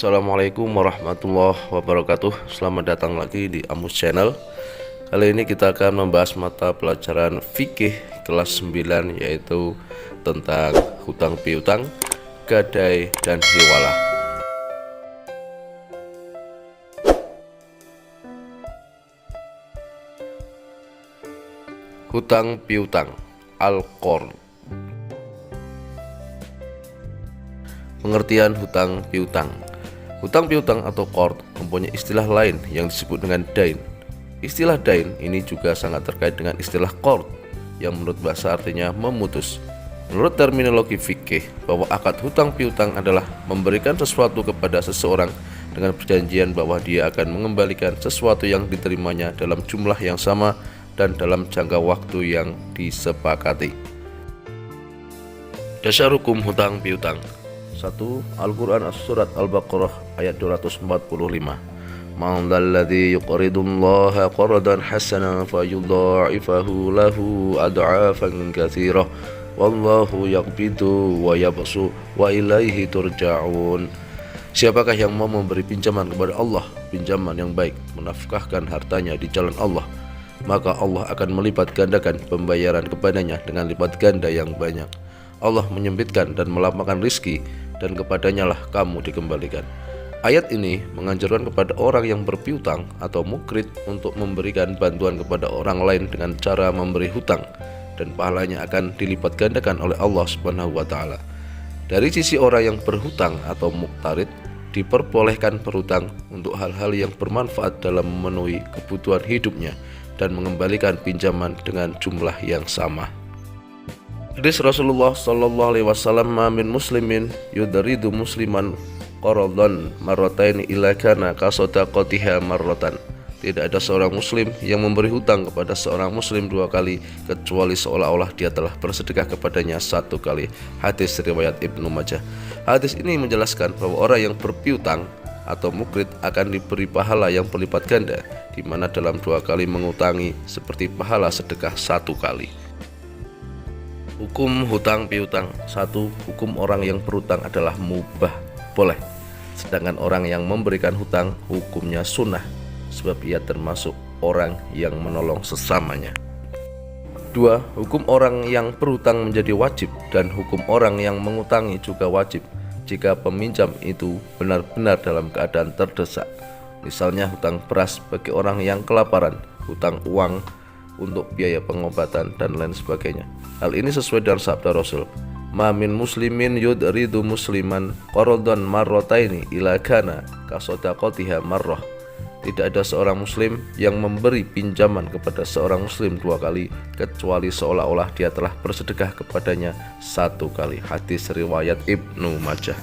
Assalamualaikum warahmatullahi wabarakatuh. Selamat datang lagi di Amus Channel. Kali ini kita akan membahas mata pelajaran fikih kelas 9, yaitu tentang hutang piutang, gadai, dan hiwalah. Hutang piutang Al-Qard. Pengertian hutang piutang. Hutang piutang atau qard mempunyai istilah lain yang disebut dengan dain. Istilah dain ini juga sangat terkait dengan istilah qard yang menurut bahasa artinya memutus. Menurut terminologi fikih, bahwa akad hutang piutang adalah memberikan sesuatu kepada seseorang dengan perjanjian bahwa dia akan mengembalikan sesuatu yang diterimanya dalam jumlah yang sama dan dalam jangka waktu yang disepakati. Dasar hukum hutang piutang. 1. Al-Quran Surat Al-Baqarah ayat 245. Man dzalladzi yuqridullaha qardan hasanan fayudha'ifahu lahu ad'afan katsirah wallahu yaqbidu wa yabsu wa ilaihi turja'un. Siapakah yang mau memberi pinjaman kepada Allah, pinjaman yang baik, menafkahkan hartanya di jalan Allah, maka Allah akan melipat gandakan pembayaran kepadanya dengan lipat ganda yang banyak. Allah menyempitkan dan melapangkan rizki, dan kepadanya lah kamu dikembalikan. Ayat ini menganjurkan kepada orang yang berpiutang atau mukrid untuk memberikan bantuan kepada orang lain dengan cara memberi hutang, dan pahalanya akan dilipat gandakan oleh Allah Subhanahu wa Ta'ala. Dari sisi orang yang berhutang atau muktarid, diperbolehkan berhutang untuk hal-hal yang bermanfaat dalam memenuhi kebutuhan hidupnya dan mengembalikan pinjaman dengan jumlah yang sama. Hadis Rasulullah sallallahu alaihi wasallam, min muslimin yudridu musliman qaradan marrataini illa kana kasodaqatiha marratan. Tidak ada seorang muslim yang memberi hutang kepada seorang muslim dua kali kecuali seolah-olah dia telah bersedekah kepadanya satu kali. Hadis riwayat Ibnu Majah. Hadis ini menjelaskan bahwa orang yang berpiutang atau mukrid akan diberi pahala yang berlipat ganda, di mana dalam dua kali mengutangi seperti pahala sedekah satu kali. Hukum hutang piutang. 1. Hukum orang yang berhutang adalah mubah, boleh. Sedangkan orang yang memberikan hutang hukumnya sunnah, sebab ia termasuk orang yang menolong sesamanya. 2. Hukum orang yang berhutang menjadi wajib, dan hukum orang yang mengutangi juga wajib jika peminjam itu benar-benar dalam keadaan terdesak. Misalnya hutang beras bagi orang yang kelaparan, hutang uang untuk biaya pengobatan, dan lain sebagainya. Hal ini sesuai dengan sabda Rasul, ma min muslimin yudridu musliman qardan marrataini ila kana kasodaqatiha marrah. Tidak ada seorang muslim yang memberi pinjaman kepada seorang muslim dua kali kecuali seolah-olah dia telah bersedekah kepadanya satu kali. Hadis riwayat Ibnu Majah.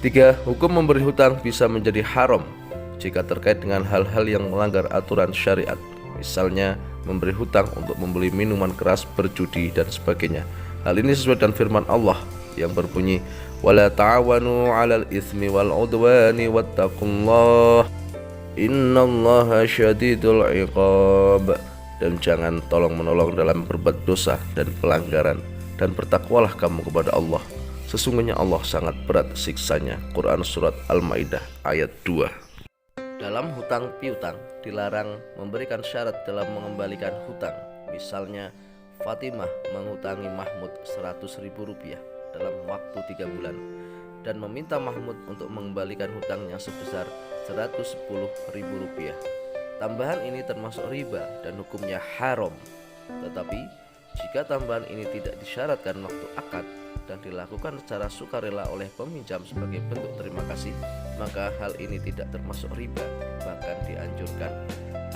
3. Hukum memberi hutang bisa menjadi haram jika terkait dengan hal-hal yang melanggar aturan syariat. Misalnya memberi hutang untuk membeli minuman keras, berjudi, dan sebagainya. Hal ini sesuai dengan firman Allah yang berbunyi, wala ta'awanu 'alal itsmi wal 'udwani wattaqullah innallaha syadidul 'iqab. Dan jangan tolong-menolong dalam berbuat dosa dan pelanggaran, dan bertakwalah kamu kepada Allah, sesungguhnya Allah sangat berat siksanya. Quran Surat Al-Maidah ayat 2. Dalam hutang piutang dilarang memberikan syarat dalam mengembalikan hutang. Misalnya Fatimah mengutangi Mahmud 100.000 rupiah dalam waktu 3 bulan dan meminta Mahmud untuk mengembalikan hutangnya sebesar 110.000 rupiah. Tambahan ini termasuk riba dan hukumnya haram. Tetapi jika tambahan ini tidak disyaratkan waktu akad dan dilakukan secara sukarela oleh peminjam sebagai bentuk terima kasih, maka hal ini tidak termasuk riba, bahkan dianjurkan.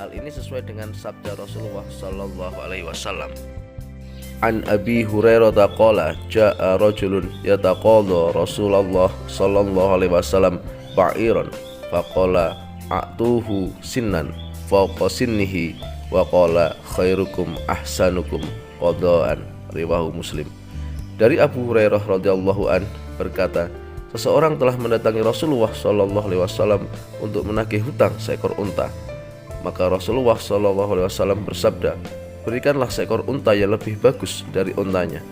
Hal ini sesuai dengan sabda Rasulullah sallallahu alaihi wasallam. An Abi Hurairah qala jaa rajulun yataqadha Rasulullah sallallahu alaihi wasallam ba'iran faqala a'tuhu sinnan fawqa sinnihi wa qala khairukum ahsanukum qadaan. Riwahu Muslim. Dari Abu Hurairah radhiyallahu an berkata, seseorang telah mendatangi Rasulullah sallallahu alaihi wasallam untuk menagih hutang seekor unta. Maka Rasulullah sallallahu alaihi wasallam bersabda, berikanlah seekor unta yang lebih bagus dari untanya.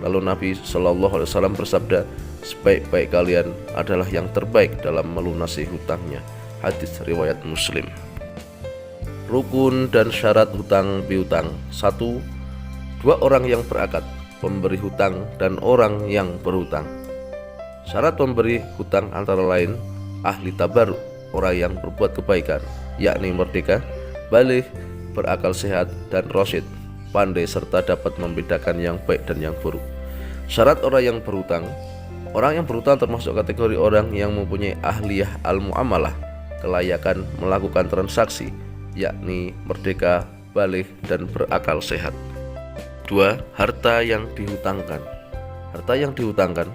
Lalu Nabi Shallallahu Alaihi Wasallam bersabda, sebaik-baik kalian adalah yang terbaik dalam melunasi hutangnya. Hadis riwayat Muslim. Rukun dan syarat hutang piutang. 1. Dua orang yang berakad, pemberi hutang dan orang yang berhutang. Syarat pemberi hutang antara lain ahli tabarruk, orang yang berbuat kebaikan, yakni merdeka, baligh, berakal sehat, dan rasyid, pandai serta dapat membedakan yang baik dan yang buruk. Syarat orang yang berhutang. Orang yang berhutang termasuk kategori orang yang mempunyai ahliyah al-mu'amalah, kelayakan melakukan transaksi, yakni merdeka, baligh, dan berakal sehat. 2. Harta yang dihutangkan. Harta yang dihutangkan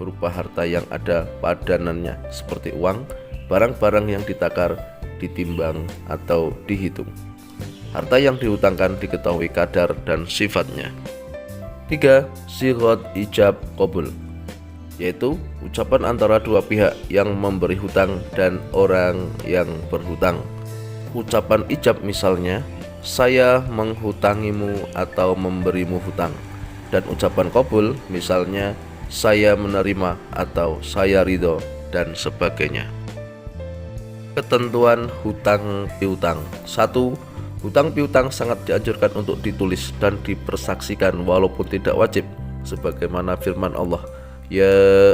berupa harta yang ada padanannya seperti uang, barang-barang yang ditakar, ditimbang, atau dihitung. Harta yang dihutangkan diketahui kadar dan sifatnya. 3. Sighat ijab qabul, yaitu ucapan antara dua pihak yang memberi hutang dan orang yang berhutang. Ucapan ijab misalnya, saya menghutangimu atau memberimu hutang. Dan ucapan qabul misalnya, saya menerima atau saya ridho, dan sebagainya. Ketentuan hutang piutang. 1. Hutang piutang sangat dianjurkan untuk ditulis dan dipersaksikan walaupun tidak wajib, sebagaimana firman Allah, ya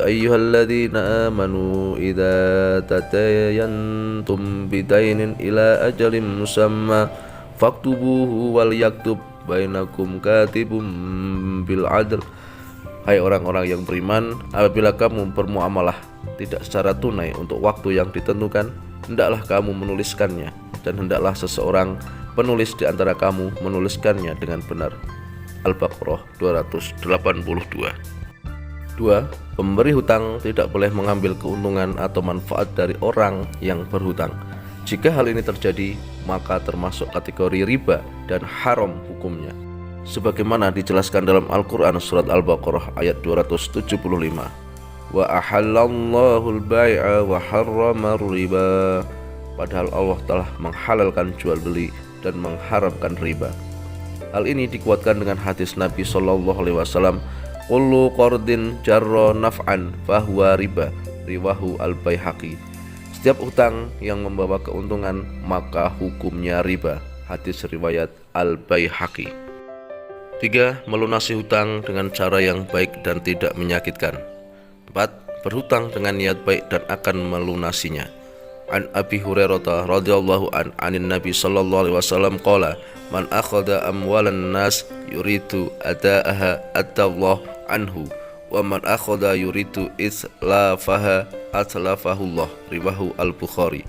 ayyuhalladzina amanu idza tadayantum bidainin ila ajalin musamma faktubuhu wal yaktub bainakum katibum bil adl. Hai orang-orang yang beriman, apabila kamu bermuamalah tidak secara tunai untuk waktu yang ditentukan, hendaklah kamu menuliskannya, dan hendaklah seseorang penulis di antara kamu menuliskannya dengan benar. Al-Baqarah 282. 2. Pemberi hutang tidak boleh mengambil keuntungan atau manfaat dari orang yang berhutang. Jika hal ini terjadi, maka termasuk kategori riba dan haram hukumnya, sebagaimana dijelaskan dalam Al-Quran surat Al-Baqarah ayat 275. Wa ahallallahu al-bai'a wa harrama riba. Padahal Allah telah menghalalkan jual beli dan mengharamkan riba. Hal ini dikuatkan dengan hadis Nabi Shallallahu Alaihi Wasallam, kullu qardin jarra naf'an fahuwa riba, riwahu al-Baihaqi. Setiap utang yang membawa keuntungan maka hukumnya riba. Hadis riwayat al-Baihaqi. 3. Melunasi hutang dengan cara yang baik dan tidak menyakitkan. 4. Berhutang dengan niat baik dan akan melunasinya. An Abi Hurairah radhiyallahu anin Nabi sallallahu alaihi wasallam qala, man akhadha amwalan nas yuridu adaaha adallahu anhu wa man akhadha yuridu islafaha atlafahullah, riwahu al-Bukhari.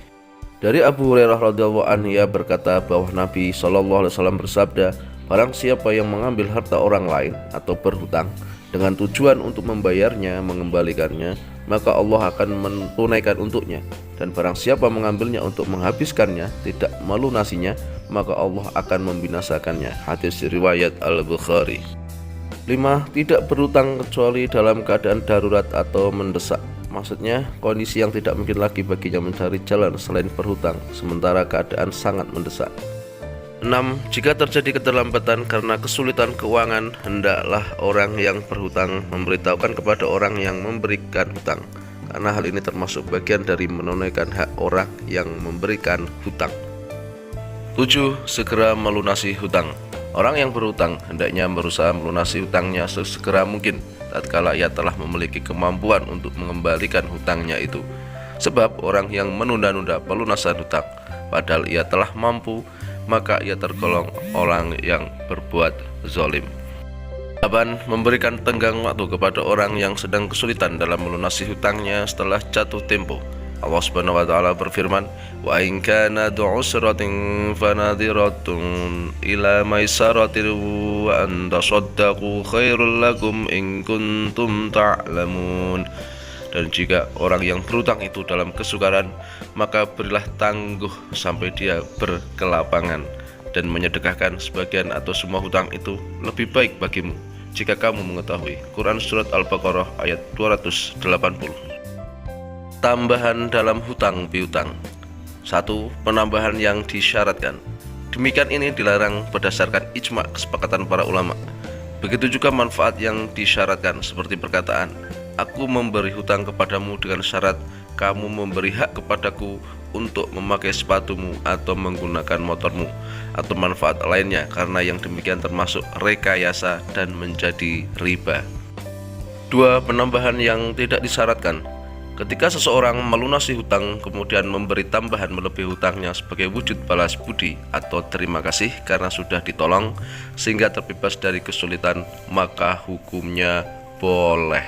Dari Abu Hurairah radhiyallahu anhu, ia berkata bahwa Nabi sallallahu alaihi wasallam bersabda, barang siapa yang mengambil harta orang lain atau berhutang dengan tujuan untuk membayarnya, mengembalikannya, maka Allah akan menunaikan untuknya. Dan barang siapa mengambilnya untuk menghabiskannya, tidak melunasinya, maka Allah akan membinasakannya. Hadis riwayat Al-Bukhari. 5. Tidak berhutang kecuali dalam keadaan darurat atau mendesak. Maksudnya kondisi yang tidak mungkin lagi baginya mencari jalan selain berhutang, sementara keadaan sangat mendesak. 6. Jika terjadi keterlambatan karena kesulitan keuangan, hendaklah orang yang berhutang memberitahukan kepada orang yang memberikan hutang, karena hal ini termasuk bagian dari menunaikan hak orang yang memberikan hutang. 7. Segera melunasi hutang. Orang yang berhutang hendaknya berusaha melunasi hutangnya sesegera mungkin tatkala ia telah memiliki kemampuan untuk mengembalikan hutangnya itu. Sebab orang yang menunda-nunda pelunasan hutang padahal ia telah mampu, maka ia tergolong orang yang berbuat zalim. 8. Memberikan tenggang waktu kepada orang yang sedang kesulitan dalam melunasi hutangnya setelah jatuh tempo. Allah Subhanahu wa taala berfirman, wa in kana du'usratin fanadhiratun ila maisaratin wa an tasaddaqu khairul lakum in kuntum ta'lamun. Dan jika orang yang berhutang itu dalam kesukaran, maka berilah tangguh sampai dia berkelapangan, dan menyedekahkan sebagian atau semua hutang itu lebih baik bagimu jika kamu mengetahui. Quran surat Al-Baqarah ayat 280. Tambahan dalam hutang piutang. 1. Penambahan yang disyaratkan. Demikian ini dilarang berdasarkan ijma' kesepakatan para ulama. Begitu juga manfaat yang disyaratkan seperti perkataan, aku memberi hutang kepadamu dengan syarat kamu memberi hak kepadaku untuk memakai sepatumu atau menggunakan motormu, atau manfaat lainnya, karena yang demikian termasuk rekayasa dan menjadi riba. 2. Penambahan yang tidak disyaratkan. Ketika seseorang melunasi hutang kemudian memberi tambahan melebihi hutangnya sebagai wujud balas budi atau terima kasih karena sudah ditolong sehingga terbebas dari kesulitan, maka hukumnya boleh.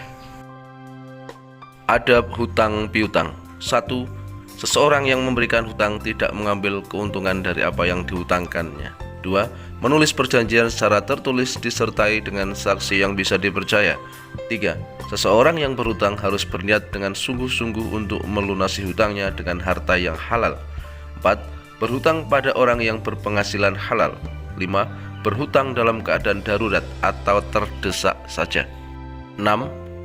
Adab hutang piutang. 1. Seseorang yang memberikan hutang tidak mengambil keuntungan dari apa yang dihutangkannya. 2. Menulis perjanjian secara tertulis disertai dengan saksi yang bisa dipercaya. 3. Seseorang yang berhutang harus berniat dengan sungguh-sungguh untuk melunasi hutangnya dengan harta yang halal. 4. Berhutang pada orang yang berpenghasilan halal. 5. Berhutang dalam keadaan darurat atau terdesak saja. 6.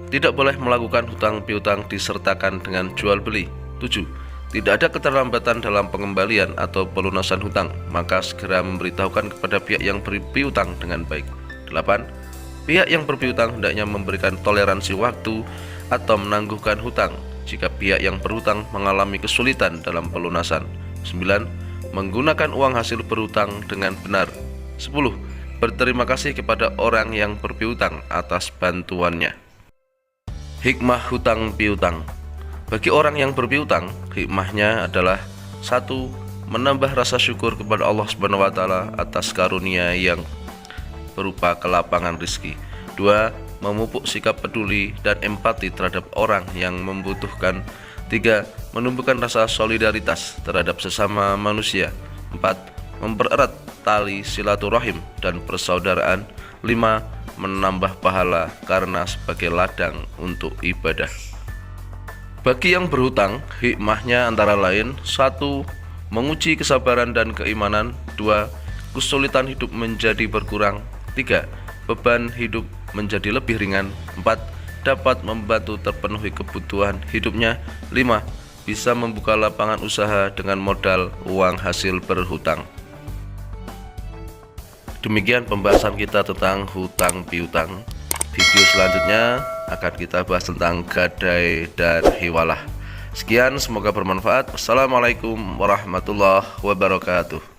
Tidak boleh melakukan hutang piutang disertakan dengan jual beli. 7. Tidak ada keterlambatan dalam pengembalian atau pelunasan hutang, maka segera memberitahukan kepada pihak yang berpiutang dengan baik. 8. Pihak yang berpiutang hendaknya memberikan toleransi waktu atau menangguhkan hutang jika pihak yang berhutang mengalami kesulitan dalam pelunasan. 9. Menggunakan uang hasil berhutang dengan benar. 10. Berterima kasih kepada orang yang berpiutang atas bantuannya. Hikmah hutang piutang. Bagi orang yang berpiutang, hikmahnya adalah 1. Menambah rasa syukur kepada Allah SWT atas karunia yang berupa kelapangan rizki. 2. Memupuk sikap peduli dan empati terhadap orang yang membutuhkan. 3. Menumbuhkan rasa solidaritas terhadap sesama manusia. 4. Mempererat tali silaturahim dan persaudaraan. 5. Menambah pahala karena sebagai ladang untuk ibadah. Bagi yang berhutang, hikmahnya antara lain 1. Menguji kesabaran dan keimanan. 2. Kesulitan hidup menjadi berkurang. 3. Beban hidup menjadi lebih ringan. 4. Dapat membantu terpenuhi kebutuhan hidupnya. 5. Bisa membuka lapangan usaha dengan modal uang hasil berhutang. Demikian pembahasan kita tentang hutang piutang. Video selanjutnya akan kita bahas tentang gadai dan hiwalah. Sekian, semoga bermanfaat. Wassalamualaikum warahmatullahi wabarakatuh.